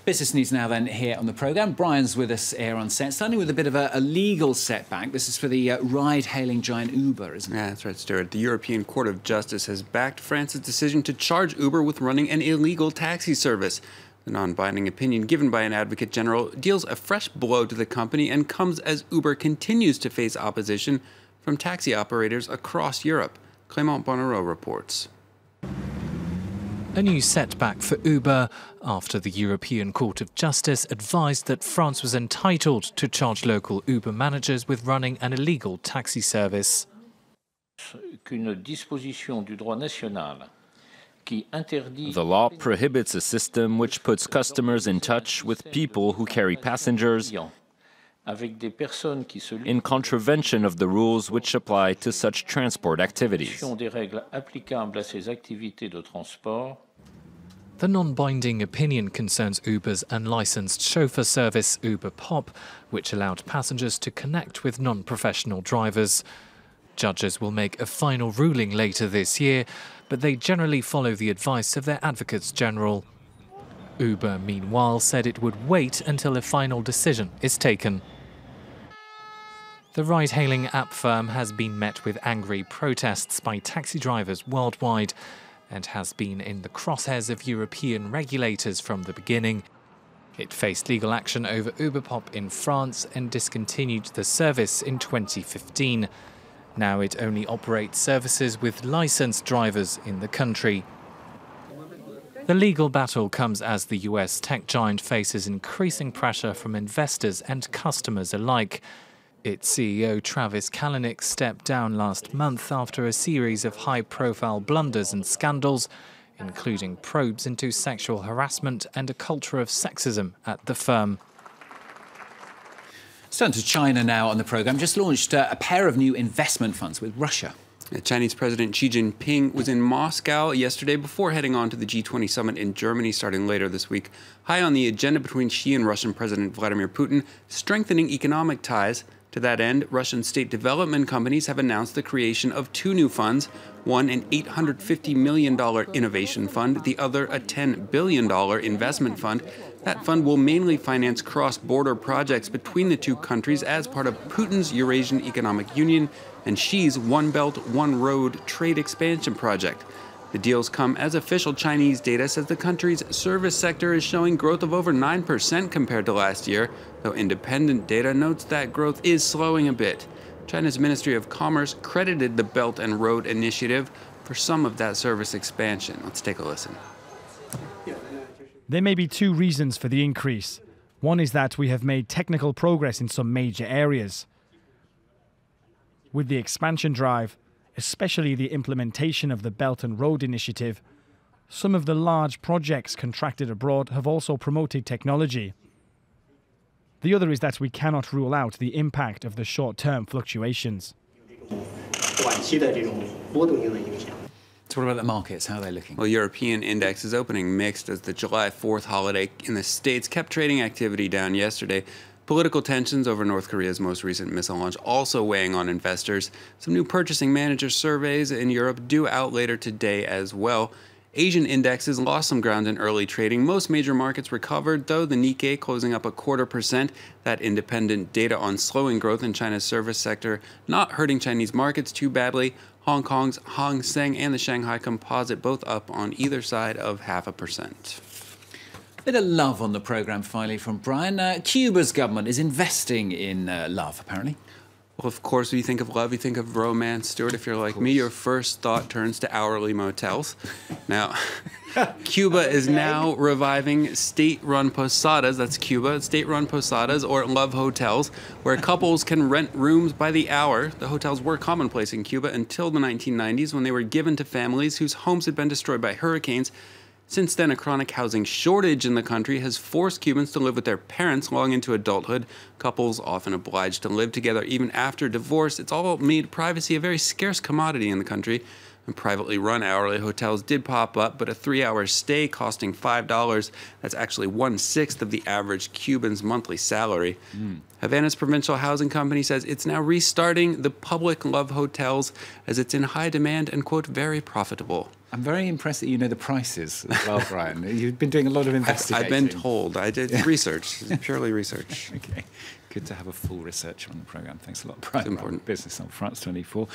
Business news now then here on the programme. Brian's with us here on set, starting with a bit of a legal setback. This is for the ride-hailing giant Uber, isn't it? Yeah, that's right, Stuart. The European Court of Justice has backed France's decision to charge Uber with running an illegal taxi service. The non-binding opinion given by an advocate general deals a fresh blow to the company and comes as Uber continues to face opposition from taxi operators across Europe. Clément Bonnereau reports. A new setback for Uber after the European Court of Justice advised that France was entitled to charge local Uber managers with running an illegal taxi service. The law prohibits a system which puts customers in touch with people who carry passengers in contravention of the rules which apply to such transport activities. The non-binding opinion concerns Uber's unlicensed chauffeur service, Uber Pop, which allowed passengers to connect with non-professional drivers. Judges will make a final ruling later this year, but they generally follow the advice of their advocates general. Uber, meanwhile, said it would wait until a final decision is taken. The ride-hailing app firm has been met with angry protests by taxi drivers worldwide and has been in the crosshairs of European regulators from the beginning. It faced legal action over Uberpop in France and discontinued the service in 2015. Now it only operates services with licensed drivers in the country. The legal battle comes as the US tech giant faces increasing pressure from investors and customers alike. Its CEO Travis Kalanick stepped down last month after a series of high-profile blunders and scandals, including probes into sexual harassment and a culture of sexism at the firm. Let's turn to China now on the programme. Just launched a pair of new investment funds with Russia. Chinese President Xi Jinping was in Moscow yesterday before heading on to the G20 summit in Germany starting later this week. High on the agenda between Xi and Russian President Vladimir Putin, strengthening economic ties. To that end, Russian state development companies have announced the creation of two new funds, one an $850 million innovation fund, the other a $10 billion investment fund. That fund will mainly finance cross-border projects between the two countries as part of Putin's Eurasian Economic Union and Xi's One Belt, One Road trade expansion project. The deals come as official Chinese data says the country's service sector is showing growth of over 9% compared to last year, though independent data notes that growth is slowing a bit. China's Ministry of Commerce credited the Belt and Road Initiative for some of that service expansion. Let's take a listen. There may be two reasons for the increase. One is that we have made technical progress in some major areas. With the expansion drive, especially the implementation of the Belt and Road Initiative, some of the large projects contracted abroad have also promoted technology. The other is that we cannot rule out the impact of the short-term fluctuations. So what about the markets? How are they looking? Well, European index is opening mixed as the July 4th holiday in the States kept trading activity down yesterday. Political tensions over North Korea's most recent missile launch also weighing on investors. Some new purchasing manager surveys in Europe due out later today as well. Asian indexes lost some ground in early trading. Most major markets recovered, though the Nikkei closing up 0.25%. That independent data on slowing growth in China's service sector not hurting Chinese markets too badly. Hong Kong's Hang Seng and the Shanghai Composite both up on either side of 0.5%. Bit of love on the programme finally from Brian. Cuba's government is investing in love, apparently. Well, of course, when you think of love, you think of romance. Stuart, if you're like me, your first thought turns to hourly motels. Now, Cuba is now reviving state-run posadas, that's Cuba, state-run posadas or love hotels, where couples can rent rooms by the hour. The hotels were commonplace in Cuba until the 1990s when they were given to families whose homes had been destroyed by hurricanes. Since then, a chronic housing shortage in the country has forced Cubans to live with their parents long into adulthood. Couples often obliged to live together even after divorce. It's all made privacy a very scarce commodity in the country. And privately run hourly hotels did pop up, but a 3-hour stay costing $5, that's actually 1/6 of the average Cuban's monthly salary. Havana's provincial housing company says it's now restarting the public love hotels as it's in high demand and, quote, very profitable. I'm very impressed that you know the prices as well, Brian. You've been doing a lot of investigating. I've been told. I did research, purely research. Okay, good to have a full researcher on the programme. Thanks a lot, Brian. It's important. Business on France 24.